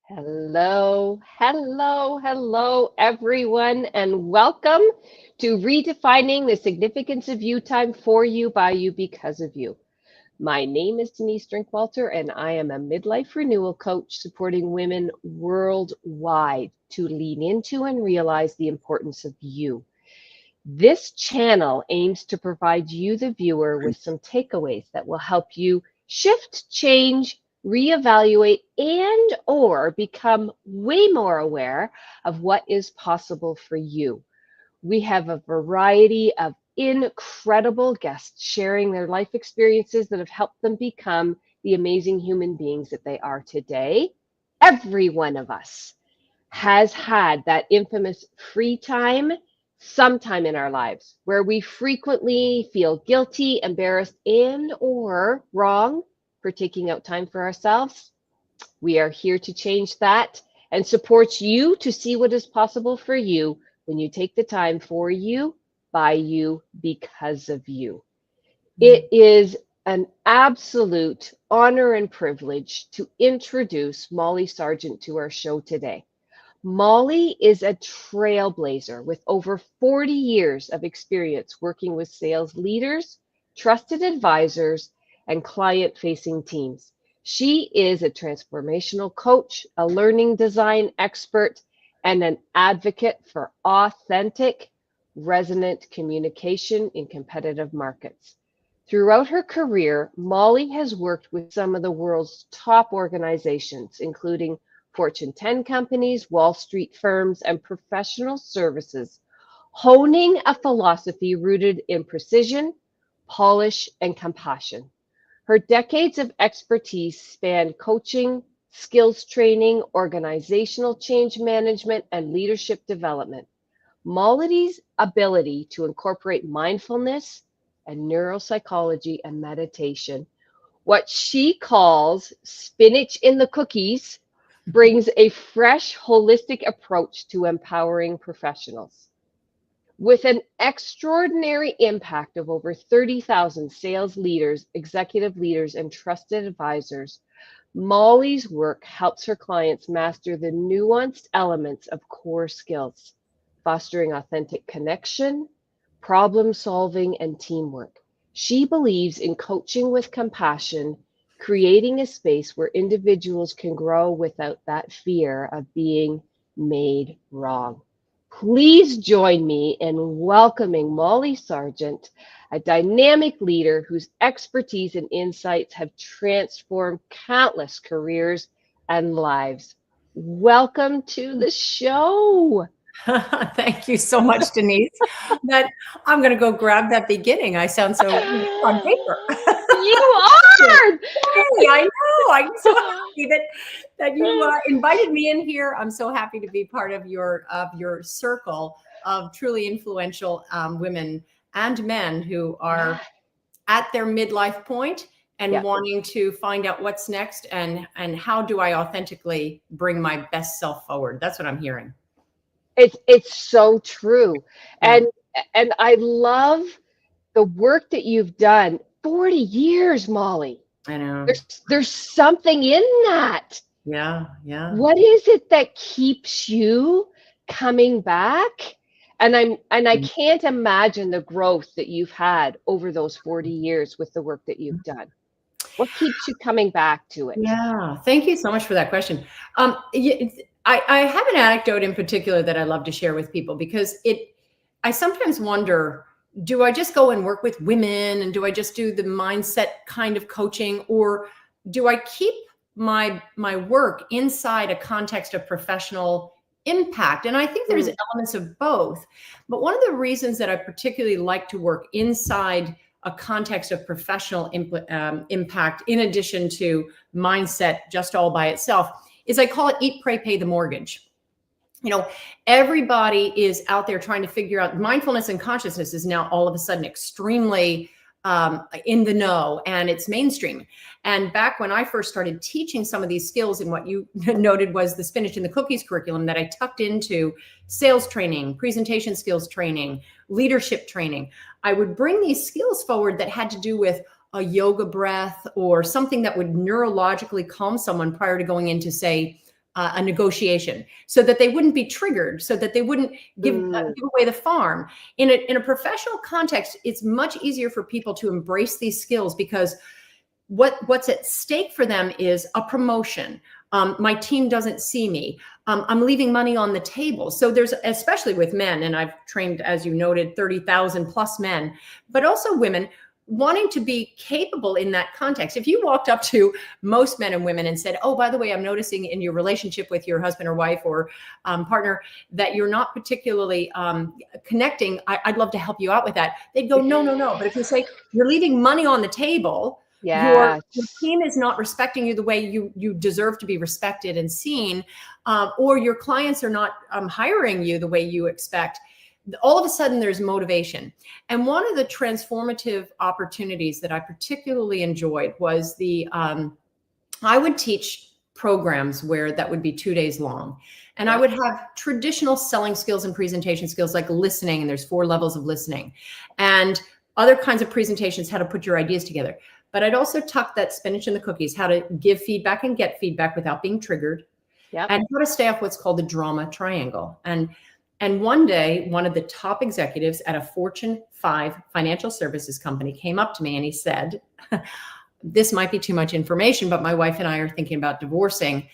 Hello, everyone, and welcome to Redefining the Significance of You Time for You, by you, because of you. My name is Denise Drinkwalter, and I am a midlife renewal coach supporting women worldwide to lean into and realize the importance of you. This channel aims to provide you, the viewer, with some takeaways that will help you shift, change, reevaluate, and or become way more aware of what is possible for you. We have a variety of incredible guests sharing their life experiences that have helped them become the amazing human beings that they are today. Every one of us has had that infamous free time sometime in our lives where we frequently feel guilty, embarrassed, and or wrong for taking out time for ourselves. We are here to change that and support you to see what is possible for you when you take the time for you, by you, because of you. It is an absolute honor and privilege to introduce Molly Sargent to our show today. Molly is a trailblazer with over 40 years of experience working with sales leaders, trusted advisors, and client facing teams. She is a transformational coach, a learning design expert, and an advocate for authentic, resonant communication in competitive markets. Throughout her career, Molly has worked with some of the world's top organizations, including Fortune 10 companies, Wall Street firms, and professional services, honing a philosophy rooted in precision, polish, and compassion. Her decades of expertise span coaching, skills training, organizational change management, and leadership development. Molly's ability to incorporate mindfulness and neuropsychology and meditation, what she calls spinach in the cookies, brings a fresh, holistic approach to empowering professionals. With an extraordinary impact of over 30,000 sales leaders, executive leaders, and trusted advisors, Molly's work helps her clients master the nuanced elements of core skills, fostering authentic connection, problem solving, and teamwork. She believes in coaching with compassion, creating a space where individuals can grow without that fear of being made wrong. Please join me in welcoming Molly Sargent, a dynamic leader whose expertise and insights have transformed countless careers and lives. Welcome to the show. Thank you so much, Denise. That I'm going to go grab that beginning. I sound so on paper. You are. Hey, I know. I'm so happy that you invited me in here. I'm so happy to be part of your circle of truly influential women and men who are at their midlife point and wanting to find out what's next and how do I authentically bring my best self forward. That's what I'm hearing. It's so true. And I love the work that you've done. 40 years, Molly. I know. There's something in that. Yeah. What is it that keeps you coming back? And I can't imagine the growth that you've had over those 40 years with the work that you've done. What keeps you coming back to it? Yeah. Thank you so much for that question. I have an anecdote in particular that I love to share with people because I sometimes wonder, do I just go and work with women and do I just do the mindset kind of coaching, or do I keep my work inside a context of professional impact? And I think there's elements of both. But one of the reasons that I particularly like to work inside a context of professional impact, in addition to mindset just all by itself, is I call it eat, pray, pay the mortgage. You know, everybody is out there trying to figure out mindfulness, and consciousness is now all of a sudden extremely in the know, and it's mainstream. And back when I first started teaching some of these skills, and what you noted was the spinach and the cookies curriculum that I tucked into sales training, presentation skills training, leadership training, I would bring these skills forward that had to do with a yoga breath or something that would neurologically calm someone prior to going into, say, a negotiation, so that they wouldn't be triggered, so that they wouldn't give away the farm. In a professional context, it's much easier for people to embrace these skills, because what's at stake for them is a promotion. My team doesn't see me. I'm leaving money on the table. So there's, especially with men, and I've trained, as you noted, 30,000 plus men, but also women, wanting to be capable in that context. If you walked up to most men and women and said, oh, by the way, I'm noticing in your relationship with your husband or wife or partner that you're not particularly connecting, I'd love to help you out with that. They'd go, no, no, no. But if you say you're leaving money on the table, your team is not respecting you the way you deserve to be respected and seen, or your clients are not hiring you the way you expect, all of a sudden there's motivation. And one of the transformative opportunities that I particularly enjoyed was I would teach programs where that would be 2 days long. And I would have traditional selling skills and presentation skills like listening, and there's 4 levels of listening, and other kinds of presentations, how to put your ideas together. But I'd also tuck that spinach in the cookies, how to give feedback and get feedback without being triggered, and how to stay off what's called the drama triangle. And one day, one of the top executives at a Fortune 5 financial services company came up to me and he said, this might be too much information, but my wife and I are thinking about divorcing.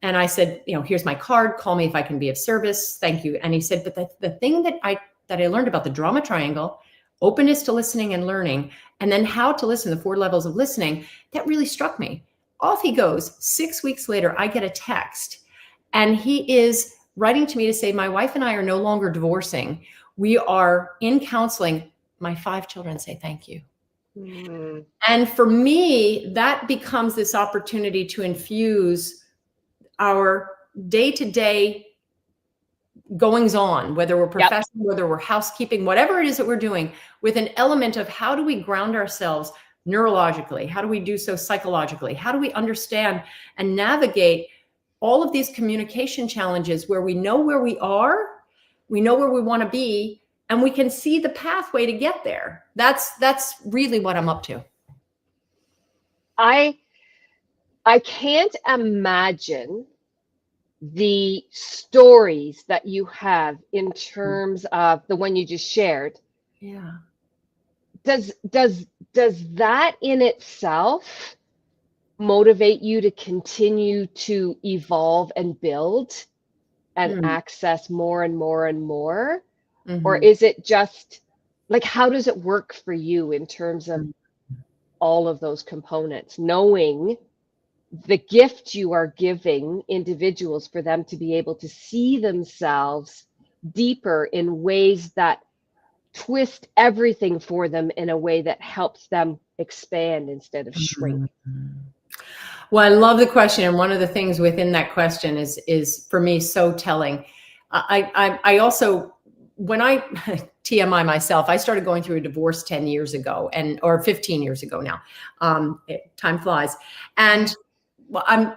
And I said, here's my card. Call me if I can be of service. Thank you. And he said, but the thing that I learned about the drama triangle, openness to listening and learning, and then how to listen, the 4 levels of listening, that really struck me. Off he goes. 6 weeks later, I get a text, and he is writing to me to say, my wife and I are no longer divorcing. We are in counseling. My 5 children say thank you. And for me, that becomes this opportunity to infuse our day-to-day goings on, whether we're professional, whether we're housekeeping, whatever it is that we're doing, with an element of how do we ground ourselves neurologically? How do we do so psychologically? How do we understand and navigate all of these communication challenges where we know where we are, we know where we want to be, and we can see the pathway to get there? That's really what I'm up to. I can't imagine the stories that you have in terms of the one you just shared. Yeah. Does that in itself motivate you to continue to evolve and build and access more and more and more? Or is it just like, how does it work for you in terms of all of those components, knowing the gift you are giving individuals for them to be able to see themselves deeper in ways that twist everything for them in a way that helps them expand instead of shrink? Well, I love the question. And one of the things within that question is for me so telling. I also, when I TMI myself, I started going through a divorce 10 years ago or 15 years ago now. Time flies. And I'm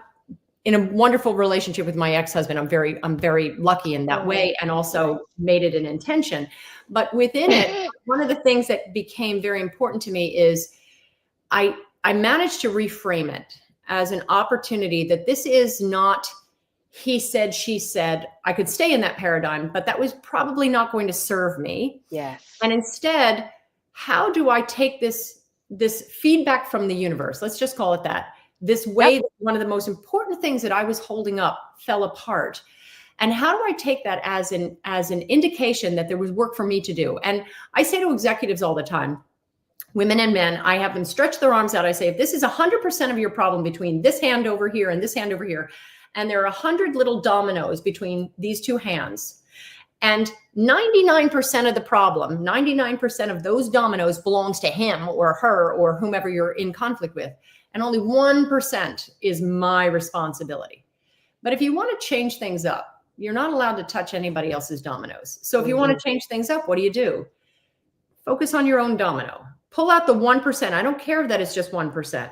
in a wonderful relationship with my ex-husband. I'm very lucky in that way, and also made it an intention. But within it, one of the things that became very important to me is I managed to reframe it as an opportunity that this is not he said, she said. I could stay in that paradigm, but that was probably not going to serve me. Yes. And instead, how do I take this feedback from the universe? Let's just call it that. This way that one of the most important things that I was holding up fell apart. And how do I take that as an indication that there was work for me to do? And I say to executives all the time, women and men, I have them stretch their arms out. I say, if this is 100% of your problem between this hand over here and this hand over here, and there are 100 little dominoes between these 2 hands, and 99% of the problem, 99% of those dominoes belongs to him or her or whomever you're in conflict with, and only 1% is my responsibility. But if you want to change things up, you're not allowed to touch anybody else's dominoes. So if you want to change things up, what do? Focus on your own domino. Pull out the 1%. I don't care that it's just 1%.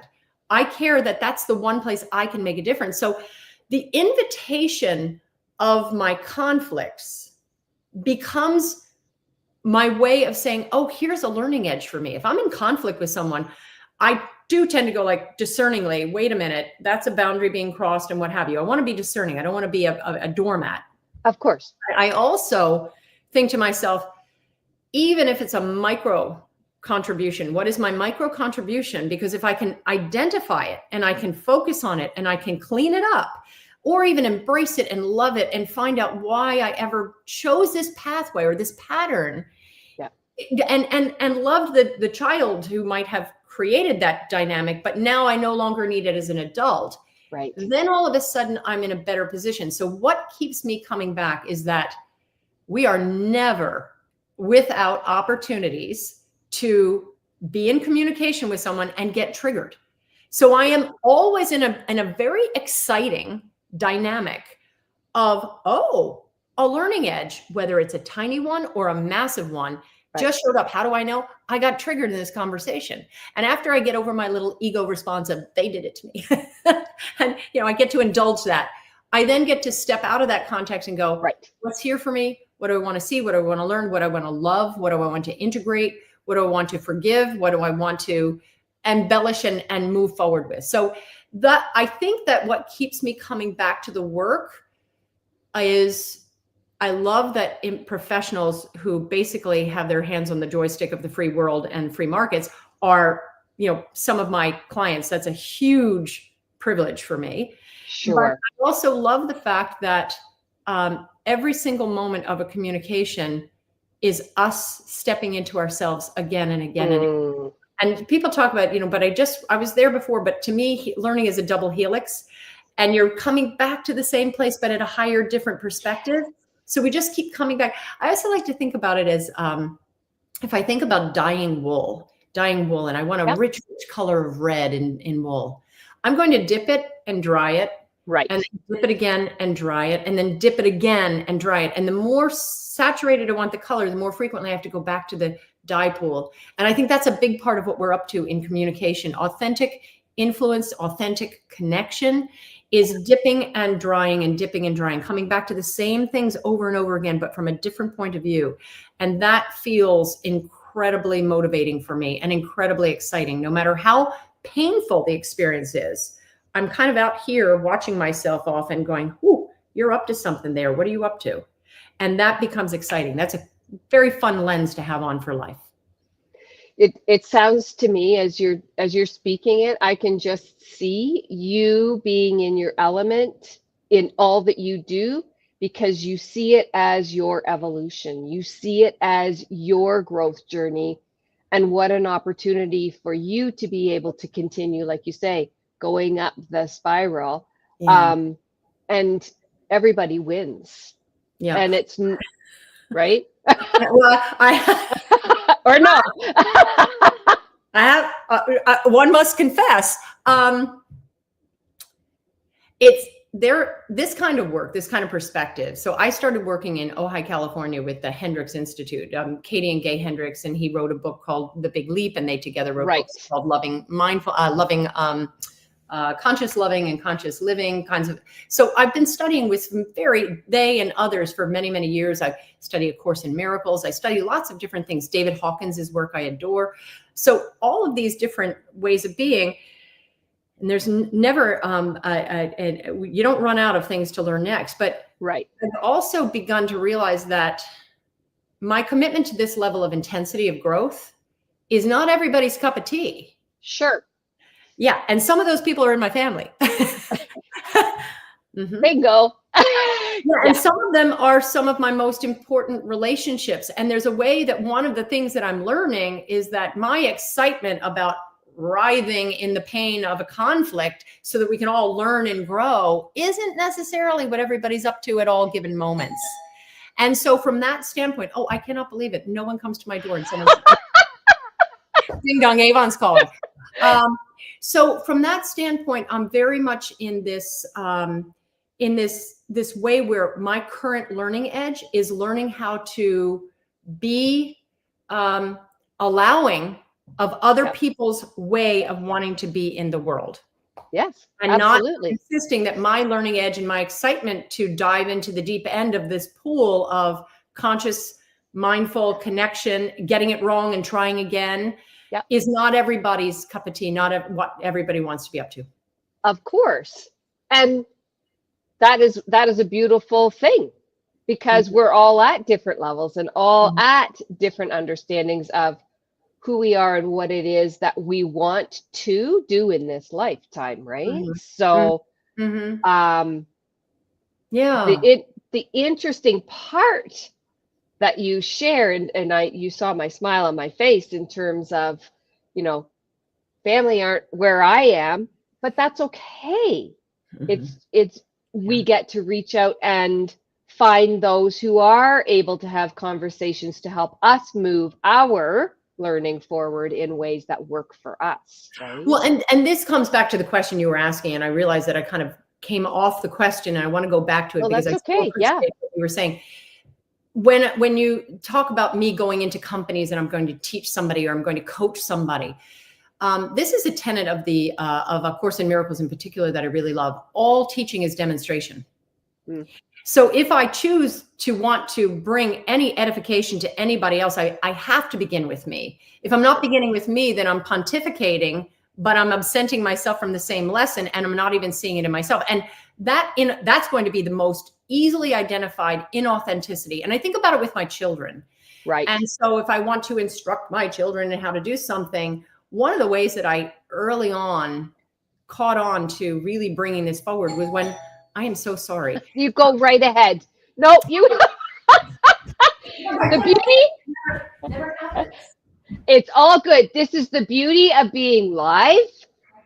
I care that that's the one place I can make a difference. So the invitation of my conflicts becomes my way of saying, oh, here's a learning edge for me. If I'm in conflict with someone, I do tend to go like discerningly, wait a minute, that's a boundary being crossed and what have you. I want to be discerning. I don't want to be a doormat. Of course. I also think to myself, even if it's a micro contribution, what is my micro contribution? Because if I can identify it and I can focus on it and I can clean it up, or even embrace it and love it and find out why I ever chose this pathway or this pattern, and loved the child who might have created that dynamic, but now I no longer need it as an adult. Right. Then all of a sudden I'm in a better position. So what keeps me coming back is that we are never without opportunities to be in communication with someone and get triggered. So I am always in a very exciting dynamic of, a learning edge, whether it's a tiny one or a massive one, just showed up. How do I know? I got triggered in this conversation. And after I get over my little ego response of they did it to me, and I get to indulge that, I then get to step out of that context and go, what's here for me? What do I want to see? What do I want to learn? What do I want to love? What do I want to integrate? What do I want to forgive? What do I want to embellish and move forward with? So I think that what keeps me coming back to the work is I love that in professionals who basically have their hands on the joystick of the free world and free markets are, some of my clients. That's a huge privilege for me. Sure. But I also love the fact that every single moment of a communication is us stepping into ourselves again and again and again. And people talk about, but I was there before, but to me, learning is a double helix and you're coming back to the same place, but at a higher, different perspective. So we just keep coming back. I also like to think about it as, if I think about dyeing wool, and I want a rich color of red in wool, I'm going to dip it and dry it. Right. And dip it again and dry it, and then dip it again and dry it. And the more saturated I want the color, the more frequently I have to go back to the dye pool. And I think that's a big part of what we're up to in communication. Authentic influence, authentic connection is dipping and drying and dipping and drying, coming back to the same things over and over again, but from a different point of view. And that feels incredibly motivating for me and incredibly exciting, no matter how painful the experience is. I'm kind of out here watching myself off and going, "Ooh, you're up to something there. What are you up to?" And that becomes exciting. That's a very fun lens to have on for life. It sounds to me as you're speaking it, I can just see you being in your element in all that you do, because you see it as your evolution. You see it as your growth journey, and what an opportunity for you to be able to continue, like you say, going up the spiral. And everybody wins. Yeah. And it's right. Well, or no. I have one must confess, it's there, this kind of work, this kind of perspective. So I started working in Ojai, California with the Hendricks Institute, Katie and Gay Hendricks, and he wrote a book called The Big Leap, and they together wrote books called Conscious Loving and Conscious Living kinds of. So I've been studying with some they and others for many, many years. I study A Course in Miracles. I study lots of different things. David Hawkins' work I adore. So all of these different ways of being, and there's never, you don't run out of things to learn next. But I've also begun to realize that my commitment to this level of intensity of growth is not everybody's cup of tea. Sure. Yeah. And some of those people are in my family. Bingo. And some of them are some of my most important relationships. And there's a way that one of the things that I'm learning is that my excitement about writhing in the pain of a conflict so that we can all learn and grow isn't necessarily what everybody's up to at all given moments. And so from that standpoint, I cannot believe it. No one comes to my door and someone's ding dong, Avon's calling. So from that standpoint, I'm very much in this way where my current learning edge is learning how to be allowing of other people's way of wanting to be in the world. Yes, and absolutely. Not insisting that my learning edge and my excitement to dive into the deep end of this pool of conscious, mindful connection, getting it wrong and trying again, Yep. is not everybody's cup of tea, not what everybody wants to be up to. Of course. And that is a beautiful thing, because Mhm. we're all at different levels and all Mhm. at different understandings of who we are and what it is that we want to do in this lifetime, right? Mhm. So Mhm. um Yeah. the interesting part that you shared, and you saw my smile on my face in terms of, you know, family aren't where I am, but that's okay. Mhm. It's Yeah. we get to reach out and find those who are able to have conversations to help us move our learning forward in ways that work for us, right? Well, and this comes back to the question you were asking, and I realized that I kind of came off the question, and I want to go back to it Well, because that's I so okay. Yeah. appreciate what you were saying. When you talk about me going into companies and I'm going to teach somebody or I'm going to coach somebody, this is a tenet of the of A Course in Miracles in particular that I really love. All teaching is demonstration. Mm. So if I choose to want to bring any edification to anybody else, I have to begin with me. If I'm not Sure. beginning with me, then I'm pontificating, but I'm absenting myself from the same lesson, and I'm not even seeing it in myself. And that's going to be the most easily identified inauthenticity. And I think about it with my children. Right. And so if I want to instruct my children in how to do something, one of the ways that I early on caught on to really bringing this forward was when I am so sorry. You go right ahead. No, you the beauty, Never happens. it's all good. This is the beauty of being live,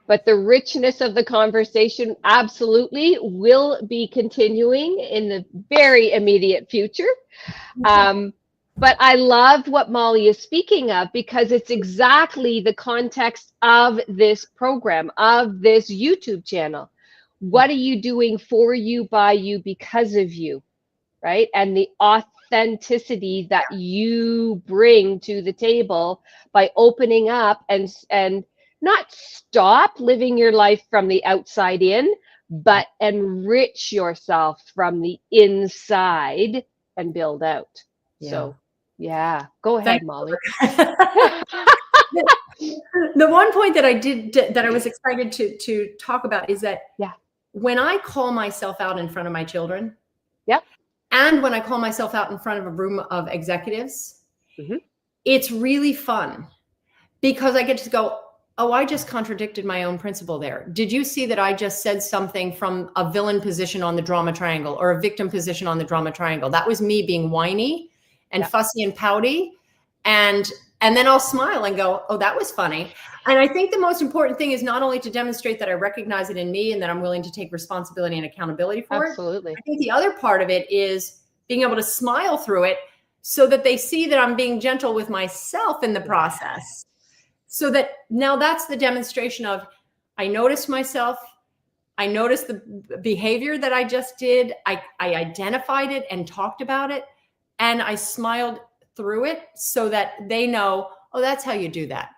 but the richness of the conversation absolutely will be continuing in the very immediate future. Um, but I love what Molly is speaking of, because it's exactly the context of this program, of this YouTube channel. What are you doing for you, by you, because of you, right? And the authenticity that you bring to the table by opening up and not stop living your life from the outside in, but enrich yourself from the inside and build out. Yeah. So, yeah, go Thank ahead, Molly. you. The one point that I was excited to talk about is that Yeah. when I call myself out in front of my children, Yep. and when I call myself out in front of a room of executives, Hmm. it's really fun because I get to go, oh, I just contradicted my own principle there. Did you see that I just said something from a villain position on the drama triangle or a victim position on the drama triangle? That was me being whiny and Yep. fussy and pouty. And then I'll smile and go, oh, that was funny. And I think the most important thing is not only to demonstrate that I recognize it in me and that I'm willing to take responsibility and accountability for it. Absolutely. I think the other part of it is being able to smile through it so that they see that I'm being gentle with myself in the process. So that now that's the demonstration of I noticed myself. I noticed the behavior that I just did. I identified it and talked about it. And I smiled through it so that they know, oh, that's how you do that.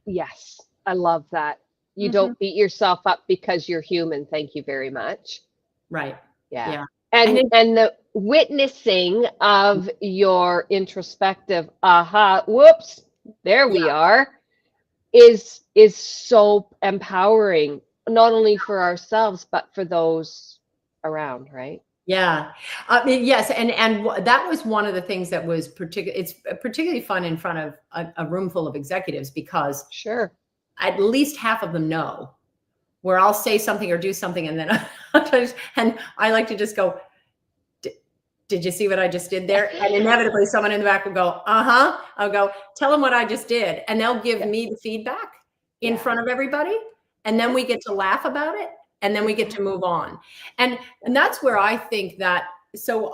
Yes, I love that. You Mm-hmm. don't beat yourself up because you're human. Thank you very much. Right. Yeah. Yeah. And And the witnessing of your introspective aha, whoops, there we yeah. are, is so empowering, not only for ourselves but for those around, right? Yeah. I mean, yes. And that was one of the things that was it's particularly fun in front of a room full of executives because Sure. at least half of them know where I'll say something or do something. And then and I like to just go, did you see what I just did there? And inevitably someone in the back will go, uh-huh. I'll go, tell them what I just did. And they'll give Yeah. me the feedback in Yeah. front of everybody. And then we get to laugh about it. And then we get to move on. And that's where I think that, so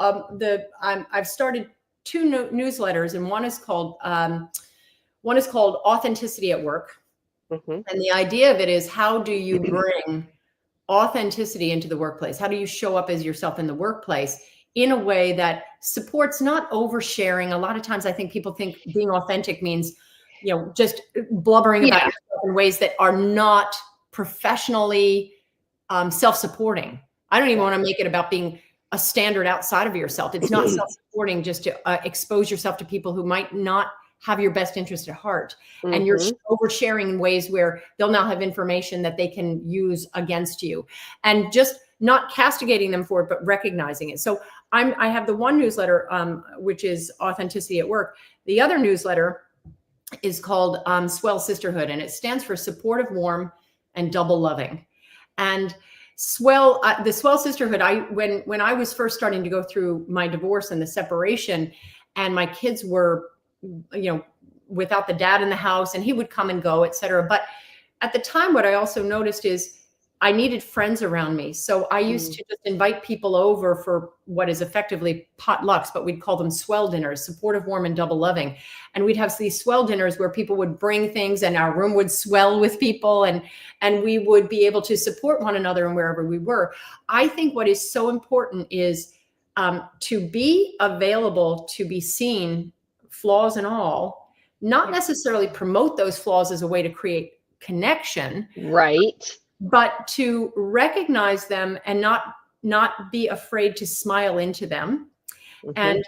I've started two newsletters, and one is called Authenticity at Work. Mm-hmm. And the idea of it is, how do you bring authenticity into the workplace? How do you show up as yourself in the workplace in a way that supports not oversharing? A lot of times I think people think being authentic means, just blubbering about Yeah. yourself in ways that are not professionally self-supporting. I don't even want to make it about being a standard outside of yourself. It's not self-supporting just to expose yourself to people who might not have your best interest at heart. And you're Mm-hmm. oversharing in ways where they'll now have information that they can use against you, and just not castigating them for it, but recognizing it. So I have the one newsletter, which is Authenticity at Work. The other newsletter is called Swell Sisterhood, and it stands for supportive, warm, and double loving. And Swell, the Swell Sisterhood, when I was first starting to go through my divorce and the separation, and my kids were, without the dad in the house, and he would come and go, et cetera. But at the time, what I also noticed is I needed friends around me. So I used to just invite people over for what is effectively potlucks, but we'd call them swell dinners, supportive, warm, and double loving. And we'd have these swell dinners where people would bring things and our room would swell with people, and we would be able to support one another and wherever we were. I think what is so important is to be available, to be seen, flaws and not necessarily promote those flaws as a way to create connection. Right. But to recognize them and not be afraid to smile into them. Mm-hmm. And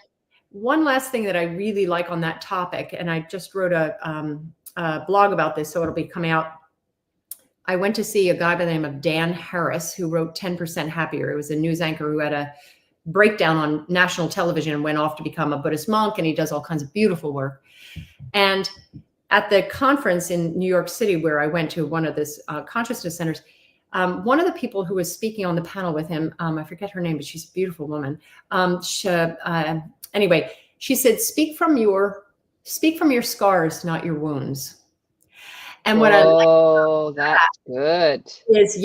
one last thing that I really like on that topic, and I just wrote a blog about this, so it'll be coming out. I went to see a guy by the name of Dan Harris, who wrote 10% Happier. It was a news anchor who had a breakdown on national television and went off to become a Buddhist monk, and he does all kinds of beautiful work. And at the conference in New York City, where I went to one of this consciousness centers, one of the people who was speaking on the panel with him, I forget her name, but she's a beautiful woman. Anyway, she said, "Speak from your scars, not your wounds." And what I like that's good. Is,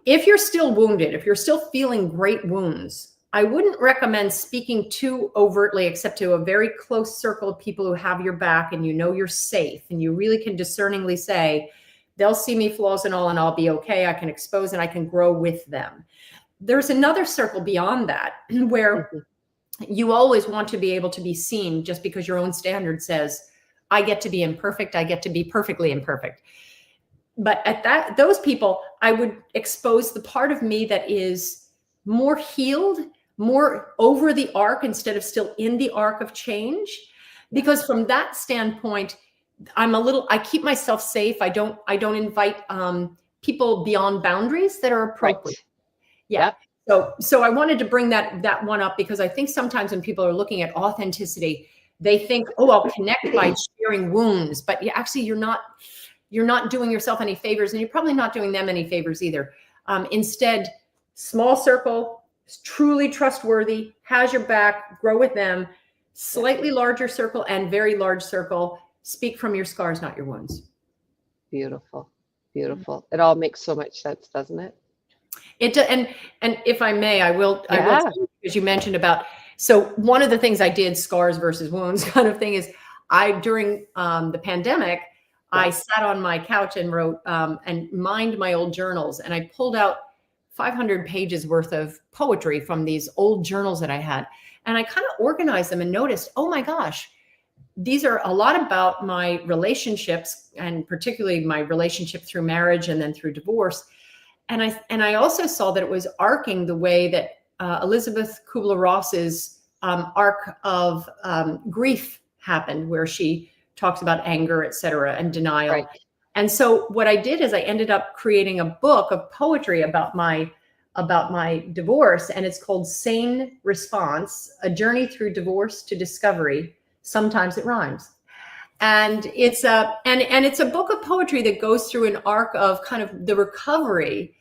if you're still wounded, if you're still feeling great wounds, I wouldn't recommend speaking too overtly, except to a very close circle of people who have your back and you're safe, and you really can discerningly say, they'll see me flaws and all, and I'll be okay. I can expose and I can grow with them. There's another circle beyond that where you always want to be able to be seen, just because your own standard says, I get to be imperfect. I get to be perfectly imperfect. But at those people, I would expose the part of me that is more healed, more over the arc instead of still in the arc of change. Because from that standpoint, I keep myself safe. I don't invite people beyond boundaries that are appropriate. Right. Yeah. Yep. So I wanted to bring that one up, because I think sometimes when people are looking at authenticity, they think, oh, I'll connect by sharing wounds, but actually you're not doing yourself any favors, and you're probably not doing them any favors either. Instead, small circle, truly trustworthy, has your back, grow with them. Slightly larger circle and very large circle, speak from your scars, not your wounds. Beautiful. Beautiful. It all makes so much sense, doesn't it? It and if I may, I will, because you mentioned about, so one of the things I did, scars versus wounds kind of thing, is during the pandemic, I sat on my couch and wrote and mined my old journals, and I pulled out 500 pages worth of poetry from these old journals that I had. And I kind of organized them and noticed, oh my gosh, these are a lot about my relationships, and particularly my relationship through marriage and then through divorce. And I also saw that it was arcing the way that Elizabeth Kubler-Ross's arc of grief happened, where she talks about anger, et cetera, and denial. Right. And so what I did is I ended up creating a book of poetry about my divorce, and it's called Sane Response: A Journey Through Divorce to Discovery. Sometimes it rhymes. And it's a book of poetry that goes through an arc of kind of the recovery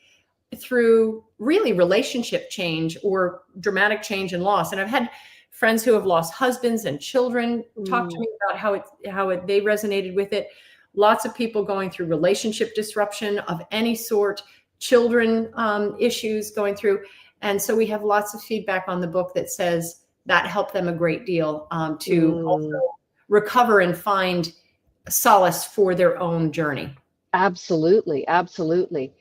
through really relationship change or dramatic change and loss. And I've had friends who have lost husbands and children talk to me about how they resonated with it. Lots of people going through relationship disruption of any sort, children issues going through. And so we have lots of feedback on the book that says that helped them a great deal to also recover and find solace for their own journey. Absolutely. Absolutely.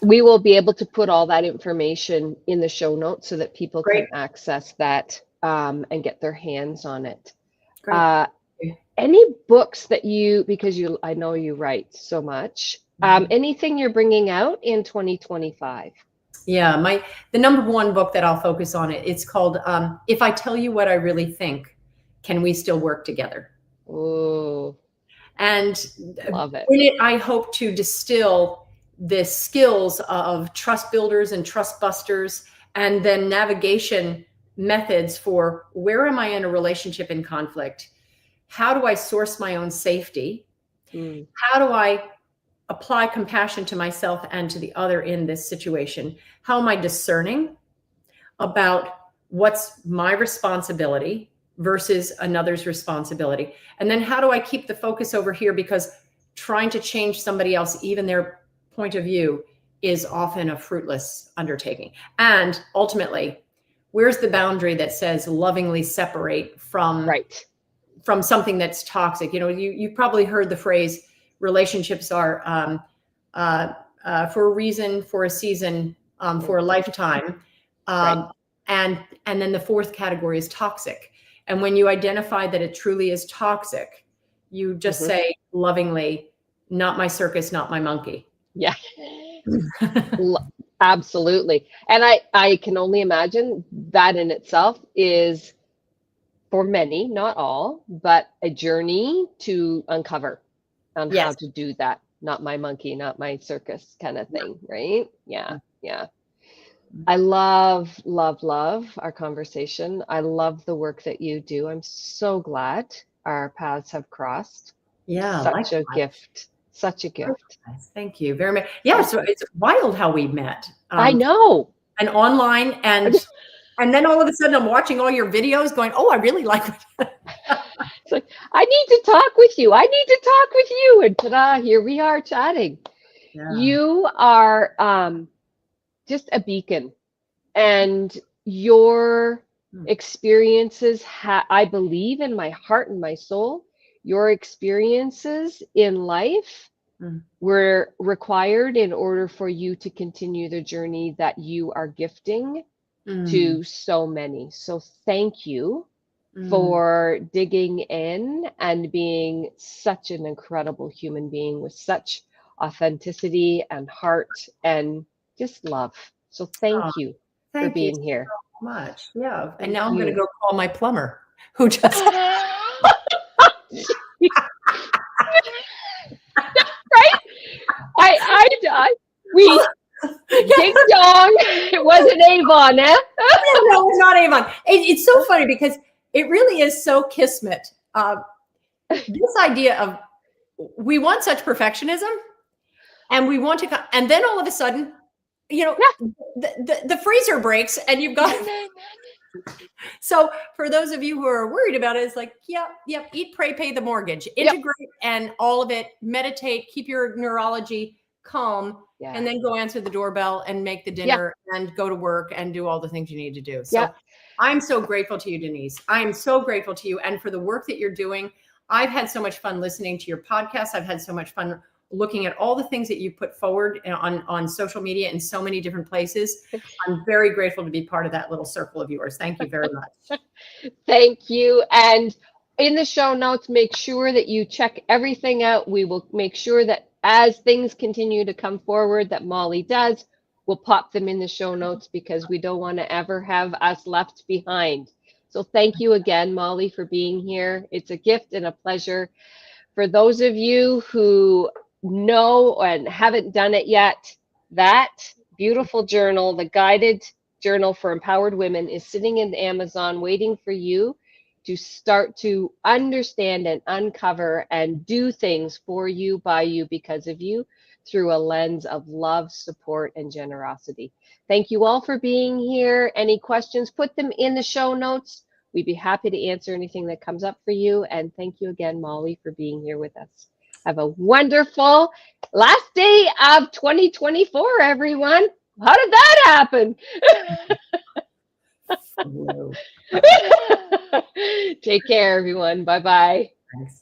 We will be able to put all that information in the show notes so that people can access that and get their hands on it. Great. Any books that I know you write so much, anything you're bringing out in 2025? Yeah, the number one book that I'll focus on, it's called If I Tell You What I Really Think, Can We Still Work Together? Ooh, And love it. in it, I hope to distill the skills of trust builders and trust busters, and then navigation methods for where am I in a relationship in conflict? How do I source my own safety? Mm, How do I apply compassion to myself and to the other in this situation? How am I discerning about what's my responsibility versus another's responsibility? And then how do I keep the focus over here? Because trying to change somebody else, even their point of view, is often a fruitless undertaking. And ultimately, where's the boundary that says lovingly separate from right. something that's toxic? You know, you probably heard the phrase, relationships are for a reason, for a season, for a lifetime. Right. And then the fourth category is toxic. And when you identify that it truly is toxic, you just say lovingly, not my circus, not my monkey. Yeah. Absolutely. And I can only imagine that in itself is, for many, not all, but a journey to uncover on how Yes. to do that. Not my monkey, not my circus kind of thing, right? Yeah. Yeah. I love, love, love our conversation. I love the work that you do. I'm so glad our paths have crossed. Yeah. Such a gift. Such a gift. Thank you very much. Yeah. So it's wild how we met. I know. And online, and then all of a sudden I'm watching all your videos going, oh, I really like it. It's like, I need to talk with you. I need to talk with you. And ta-da, here we are chatting. Yeah. You are just a beacon. And your experiences, I believe in my heart and my soul, your experiences in life were required in order for you to continue the journey that you are gifting to so many. So thank you for digging in and being such an incredible human being with such authenticity and heart and just love. So thank you for being here. So much. Yeah. Thank and now I'm going to you. go call my plumber who just. Right? We ding dong. It wasn't Avon, eh? No, it's not Avon. It's so funny because it really is so kismet. This idea of we want such perfectionism, and we want to, and then all of a sudden, you know, the freezer breaks, and you've got. So for those of you who are worried about it, it's like, yep, eat, pray, pay the mortgage, integrate, and all of it, meditate, keep your neurology calm, and then go answer the doorbell and make the dinner and go to work and do all the things you need to do. So I'm so grateful to you, Denise. I am so grateful to you and for the work that you're doing. I've had so much fun listening to your podcast. I've had so much fun looking at all the things that you put forward on social media in so many different places. I'm very grateful to be part of that little circle of yours. Thank you very much. Thank you. And in the show notes, make sure that you check everything out. We will make sure that as things continue to come forward that Molly does, we'll pop them in the show notes because we don't want to ever have us left behind. So thank you again, Molly, for being here. It's a gift and a pleasure. For those of you who know and haven't done it yet, that beautiful journal, the guided journal for empowered women, is sitting in Amazon waiting for you to start to understand and uncover and do things for you, by you, because of you, through a lens of love, support, and generosity. Thank you all for being here. Any questions, put them in the show notes. We'd be happy to answer anything that comes up for you. And thank you again, Molly, for being here with us. Have a wonderful last day of 2024, everyone. How did that happen? Take care, everyone. Bye-bye. Thanks.